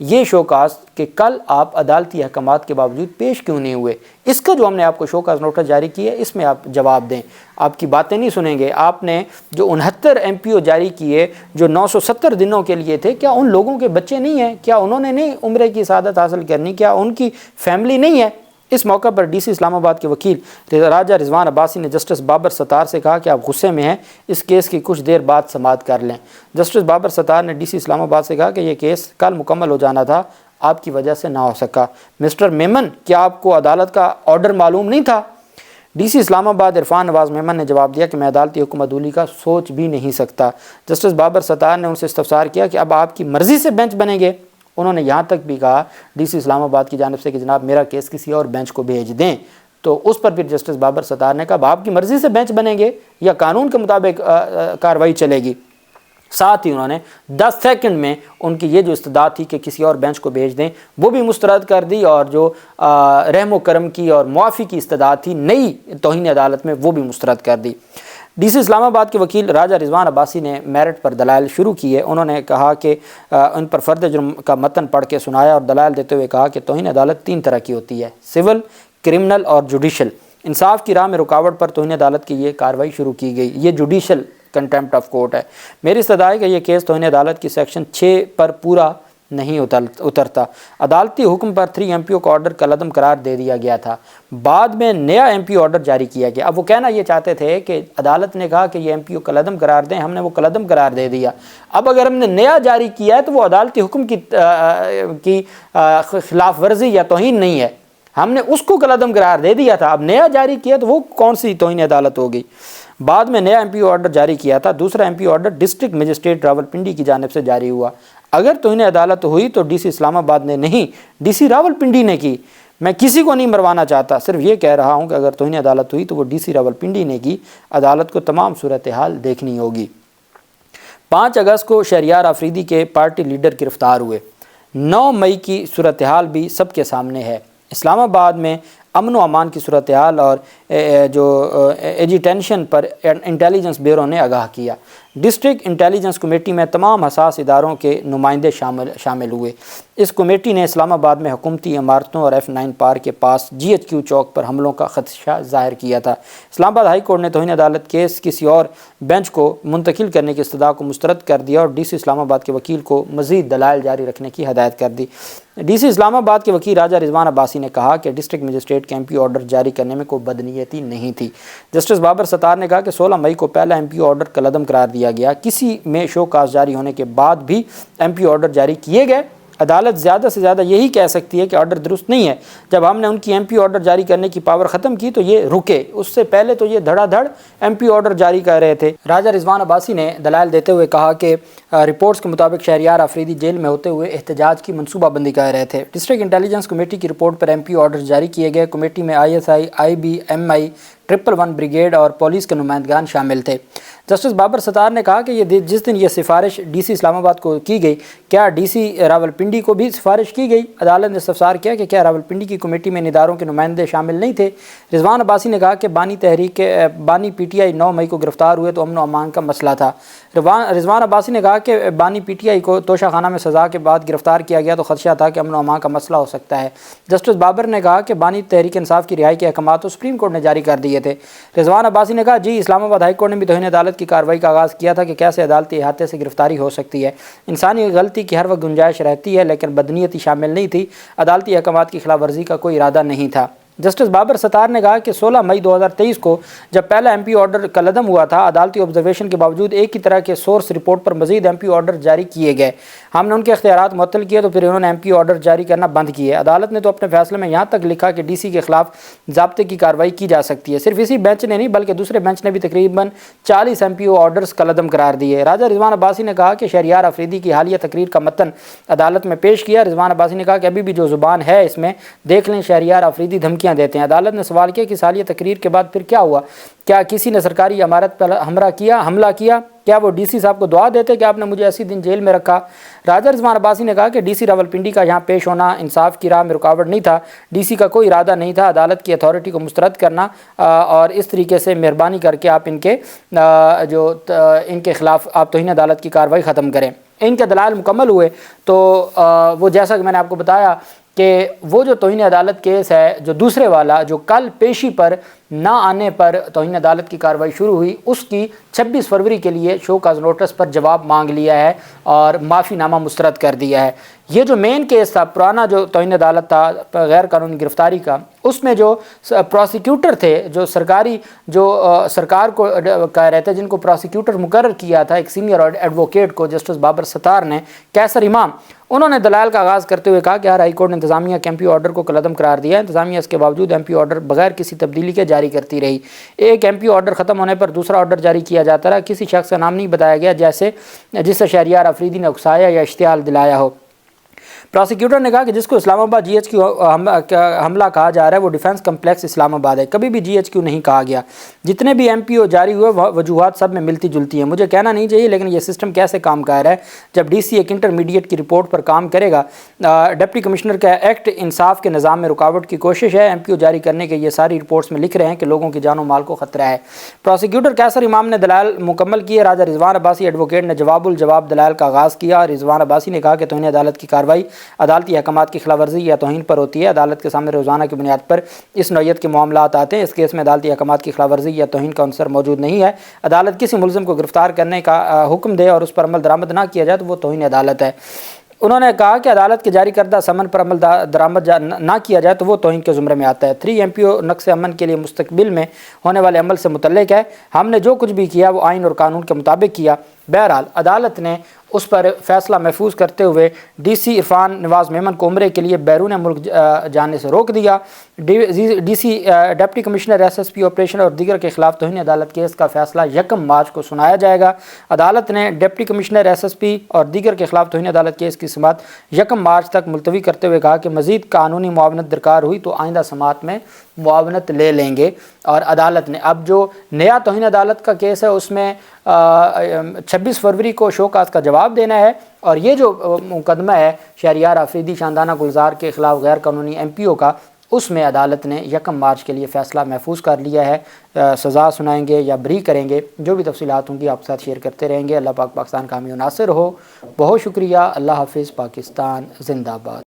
یہ show cause کہ کل آپ عدالتی احکامات کے باوجود پیش کیوں نہیں ہوئے، اس کا جو ہم نے آپ کو شو کاز نوٹس جاری کیا ہے اس میں آپ جواب دیں۔ آپ کی باتیں نہیں سنیں گے۔ آپ نے جو 69 MPO جاری کیے جو 970 دنوں کے لیے تھے، کیا ان لوگوں کے بچے نہیں ہیں؟ کیا انہوں نے نہیں عمرے کی سعادت حاصل کرنی؟ کیا ان کی فیملی نہیں ہے؟ اس موقع پر ڈی سی اسلام آباد کے وکیل راجہ رضوان عباسی نے جسٹس بابر ستار سے کہا کہ آپ غصے میں ہیں، اس کیس کی کچھ دیر بعد سماعت کر لیں۔ جسٹس بابر ستار نے ڈی سی اسلام آباد سے کہا کہ یہ کیس کل مکمل ہو جانا تھا، آپ کی وجہ سے نہ ہو سکا۔ مسٹر میمن، کیا آپ کو عدالت کا آرڈر معلوم نہیں تھا؟ ڈی سی اسلام آباد عرفان نواز میمن نے جواب دیا کہ میں عدالتی حکم عدولی کا سوچ بھی نہیں سکتا۔ جسٹس بابر ستار نے ان سے استفسار کیا کہ اب آپ کی مرضی سے بینچ بنیں گے؟ انہوں نے یہاں تک بھی کہا ڈی سی اسلام آباد کی جانب سے کہ جناب میرا کیس کسی اور بینچ کو بھیج دیں، تو اس پر پھر جسٹس بابر ستار نے کہا اب آپ کی مرضی سے بینچ بنیں گے یا قانون کے مطابق کارروائی چلے گی؟ ساتھ ہی انہوں نے 10 سیکنڈ میں ان کی یہ جو استدعا تھی کہ کسی اور بینچ کو بھیج دیں وہ بھی مسترد کر دی، اور جو رحم و کرم کی اور معافی کی استدعا تھی نئی توہین عدالت میں وہ بھی مسترد کر دی۔ ڈی سی اسلام آباد کے وکیل راجہ رضوان عباسی نے میرٹ پر دلائل شروع کیے۔ انہوں نے کہا کہ ان پر فرد جرم کا متن پڑھ کے سنایا اور دلائل دیتے ہوئے کہا کہ توہین عدالت 3 طرح کی ہوتی ہے، سول، کرمنل اور جوڈیشل۔ انصاف کی راہ میں رکاوٹ پر توہین عدالت کی یہ کارروائی شروع کی گئی، یہ جوڈیشل کنٹیمپٹ آف کورٹ ہے۔ میری استدعا ہے کہ یہ کیس توہین عدالت کی سیکشن 6 پر پورا نہیں اترتا۔ عدالتی حکم پر 3 MPO کا آرڈر کالعدم قرار دے دیا گیا تھا، بعد میں نیا MPO آرڈر جاری کیا گیا۔ اب وہ کہنا یہ چاہتے تھے کہ عدالت نے کہا کہ یہ MPO کالعدم قرار دیں، ہم نے وہ کالعدم قرار دے دیا۔ اب اگر ہم نے نیا جاری کیا ہے تو وہ عدالتی حکم کی خلاف ورزی یا توہین نہیں ہے، ہم نے اس کو کالعدم قرار دے دیا تھا، اب نیا جاری کیا تو وہ کون سی توہین عدالت ہوگی؟ بعد میں نیا MPO آرڈر جاری کیا تھا۔ دوسرا MPO order district magistrate Rawalpindi کی جانب سے جاری ہوا۔ اگر توہین عدالت ہوئی تو ڈی سی اسلام آباد نے نہیں، ڈی سی راولپنڈی نے کی۔ میں کسی کو نہیں مروانا چاہتا، صرف یہ کہہ رہا ہوں کہ اگر توہین عدالت ہوئی تو وہ ڈی سی راولپنڈی نے کی۔ عدالت کو تمام صورتحال دیکھنی ہوگی۔ 5 اگست کو شہریار آفریدی کے پارٹی لیڈر گرفتار ہوئے۔ 9 مئی کی صورتحال بھی سب کے سامنے ہے۔ اسلام آباد میں امن و امان کی صورتحال اور جو ایجیٹیشن پر انٹیلیجنس بیورو نے آگاہ کیا۔ ڈسٹرکٹ انٹیلیجنس کمیٹی میں تمام حساس اداروں کے نمائندے شامل ہوئے۔ اس کمیٹی نے اسلام آباد میں حکومتی عمارتوں اور F9 پارک کے پاس GHQ چوک پر حملوں کا خدشہ ظاہر کیا تھا۔ اسلام آباد ہائی کورٹ نے توہین عدالت کیس کسی اور بینچ کو منتقل کرنے کی استدعا کو مسترد کر دیا اور ڈی سی اسلام آباد کے وکیل کو مزید دلائل جاری رکھنے کی ہدایت کر دی۔ ڈی سی اسلام آباد کے وکیل راجہ رضوان عباسی نے کہا کہ ڈسٹرکٹ مجسٹریٹ کے MPO آرڈر جاری کرنے میں کوئی بدنیتی نہیں تھی۔ جسٹس بابر ستار نے کہا کہ 16 مئی کو پہلا MPO آرڈر کالعدم قرار دیا گیا، کسی میں شو کاز جاری ہونے کے بعد بھی MPO آرڈر جاری کیے گئے۔ عدالت زیادہ سے زیادہ یہی کہہ سکتی ہے کہ آرڈر درست نہیں ہے۔ جب ہم نے ان کی MPO آرڈر جاری کرنے کی پاور ختم کی تو یہ رکے، اس سے پہلے تو یہ دھڑا دھڑ MPO آرڈر جاری کر رہے تھے۔ راجہ رضوان عباسی نے دلائل دیتے ہوئے کہا کہ رپورٹس کے مطابق شہریار آفریدی جیل میں ہوتے ہوئے احتجاج کی منصوبہ بندی کر رہے تھے۔ ڈسٹرکٹ انٹیلیجنس کمیٹی کی رپورٹ پر MPO آرڈر جاری کیے گئے۔ کمیٹی میں ISI، IB، MI، 111 بریگیڈ اور پولیس کے نمائندگان شامل تھے۔ جسٹس بابر ستار نے کہا کہ جس دن یہ سفارش ڈی سی اسلام آباد کو کی گئی، کیا ڈی سی راولپنڈی کو بھی سفارش کی گئی؟ عدالت نے استفسار کیا کہ کیا راولپنڈی کی کمیٹی میں ان اداروں کے نمائندے شامل نہیں تھے؟ رضوان عباسی نے کہا کہ بانی PTI 9 مئی کو گرفتار ہوئے تو امن و امان کا مسئلہ تھا۔ رضوان عباسی نے کہا کہ بانی PTI کو توشہ خانہ میں سزا کے بعد گرفتار کیا گیا تو خدشہ تھا کہ امن و امان کا مسئلہ ہو سکتا ہے۔ جسٹس بابر نے کہا کہ بانی تحریک انصاف کی رہائی کے احکامات تو سپریم کورٹ نے جاری کر دیے تھے۔ رضوان عباسی نے کہا جی اسلام آباد ہائی کورٹ نے بھی توہین عدالت کی کارروائی کا آغاز کیا تھا کہ کیسے عدالتی احاطے سے گرفتاری ہو سکتی ہے۔ انسانی غلطی کی ہر وقت گنجائش رہتی ہے لیکن بدنیتی شامل نہیں تھی، عدالتی احکامات کی خلاف ورزی کا کوئی ارادہ نہیں تھا۔ جسٹس بابر ستار نے کہا کہ 16 مئی 2023 کو جب پہلا MPO آرڈر کالعدم ہوا تھا، عدالتی آبزرویشن کے باوجود ایک ہی طرح کے سورس رپورٹ پر مزید MPO آرڈر جاری کیے گئے۔ ہم نے ان کے اختیارات معطل کیے تو پھر انہوں نے MPO آرڈر جاری کرنا بند کیے۔ عدالت نے تو اپنے فیصلے میں یہاں تک لکھا کہ DC کے خلاف ضابطے کی کارروائی کی جا سکتی ہے۔ صرف اسی بینچ نے نہیں بلکہ دوسرے بینچ نے بھی تقریباً 40 MPO آرڈرز کالعدم قرار دیے۔ راجہ رضوان عباسی نے کہا کہ شہریار آفریدی کی حالیہ تقریر کا متن عدالت میں پیش کیا۔ رضوان عباسی نے کہا کہ ابھی بھی جو زبان ہے اس میں دیکھ لیں شہریار آفریدی دھمکیاں دیتے ہیں۔ عدالت نے سوال کیا کہ حالیہ تقریر کے بعد پھر کیا ہوا؟ کیا کسی نے سرکاری عمارت پر حملہ کیا؟ کیا وہ DC صاحب کو دعا دیتے کہ آپ نے مجھے ایسی دن جیل میں رکھا؟ راجہ رضوان عباسی نے کہا کہ DC راولپنڈی کا یہاں پیش ہونا انصاف کی راہ میں رکاوٹ نہیں تھا، DC کا کوئی ارادہ نہیں تھا عدالت کی اتھارٹی کو مسترد کرنا، اور اس طریقے سے مہربانی کر کے آپ ان کے خلاف آپ توہین عدالت کی کارروائی ختم کریں۔ ان کے دلائل مکمل ہوئے تو وہ جیسا کہ میں نے آپ کو بتایا کہ وہ جو توہین عدالت کیس ہے جو دوسرے والا جو کل پیشی پر نہ آنے پر توہین عدالت کی کارروائی شروع ہوئی، اس کی 26 فروری کے لیے شو کاز نوٹس پر جواب مانگ لیا ہے اور معافی نامہ مسترد کر دیا ہے۔ یہ جو مین کیس تھا، پرانا جو توہین عدالت تھا غیر قانونی گرفتاری کا، اس میں جو پروسیکیوٹر تھے، جو سرکاری جو سرکار کو کہہ رہے تھے، جن کو پروسیکیوٹر مقرر کیا تھا ایک سینئر ایڈوکیٹ کو جسٹس بابر ستار نے، کیسر امام، انہوں نے دلائل کا آغاز کرتے ہوئے کہا کہ ہائی کورٹ نے انتظامیہ کے MP آرڈر کو کالعدم قرار دیا ہے۔ انتظامیہ اس کے باوجود MP آرڈر بغیر کسی تبدیلی کے جاری کرتی رہی۔ ایک MP آرڈر ختم ہونے پر دوسرا آرڈر جاری کیا جاتا رہا۔ کسی شخص کا نام نہیں بتایا گیا جسے شہریار آفریدی نے اکسایا یا اشتعال دلایا ہو۔ پروسیکیوٹر نے کہا کہ جس کو اسلام آباد GHQ حملہ کہا جا رہا ہے وہ ڈیفنس کمپلیکس اسلام آباد ہے، کبھی بھی GHQ نہیں کہا گیا۔ جتنے بھی MPO جاری ہوئے وجوہات سب میں ملتی جلتی ہیں، مجھے کہنا نہیں چاہیے لیکن یہ سسٹم کیسے کام کر رہا ہے۔ جب DC ایک انٹرمیڈیٹ کی رپورٹ پر کام کرے گا، ڈپٹی کمشنر کا ایکٹ انصاف کے نظام میں رکاوٹ کی کوشش ہے، MPO جاری کرنے کے یہ ساری رپورٹس میں لکھ رہے ہیں کہ لوگوں کی جان و مال کو خطرہ ہے۔ پروسیکیوٹر کیسر امام نے دلائل مکمل کیے۔ راجہ رضوان عباسی ایڈوکیٹ نے جواب الجواب دلائل کا آغاز کیا۔ رضوان عباسی نے کہا کہ توہین عدالت کی کارروائی عدالتی احکامات کی خلاف ورزی یا توہین پر ہوتی ہے۔ عدالت کے سامنے روزانہ کی بنیاد پر اس نوعیت کے معاملات آتے ہیں۔ اس کیس میں عدالتی احکامات کی خلاف ورزی یا توہین کا عنصر موجود نہیں ہے۔ عدالت کسی ملزم کو گرفتار کرنے کا حکم دے اور اس پر عمل درآمد نہ کیا جائے تو وہ توہین عدالت ہے۔ انہوں نے کہا کہ عدالت کے جاری کردہ سمن پر عمل درآمد نہ کیا جائے تو وہ توہین کے زمرے میں آتا ہے۔ 3 MPO نقص امن کے لیے مستقبل میں ہونے والے عمل سے متعلق ہے۔ ہم نے جو کچھ بھی کیا وہ آئین اور قانون کے مطابق کیا۔ بہرحال عدالت نے اس پر فیصلہ محفوظ کرتے ہوئے DC عرفان نواز میمن کو عمرے کے لیے بیرون ملک جانے سے روک دیا۔ DC deputy commissioner SSP operation اور دیگر کے خلاف توہین عدالت کیس کا فیصلہ 1 مارچ کو سنایا جائے گا۔ عدالت نے ڈپٹی کمشنر SSP اور دیگر کے خلاف توہین عدالت کیس کی سماعت 1 مارچ تک ملتوی کرتے ہوئے کہا کہ مزید قانونی معاونت درکار ہوئی تو آئندہ سماعت میں معاونت لے لیں گے۔ اور عدالت نے اب جو نیا توہین عدالت کا کیس ہے اس میں 26 فروری کو شو کاز کا جواب دینا ہے، اور یہ جو مقدمہ ہے شہریار آفریدی شاندانہ گلزار کے خلاف غیر قانونی MPO کا، اس میں عدالت نے 1 مارچ کے لیے فیصلہ محفوظ کر لیا ہے۔ سزا سنائیں گے یا بری کریں گے، جو بھی تفصیلات ہوں گی آپ کے ساتھ شیئر کرتے رہیں گے۔ اللہ پاک پاکستان کا حامی و ناصر ہو۔ بہت شکریہ۔ اللہ حافظ۔ پاکستان زندہ باد۔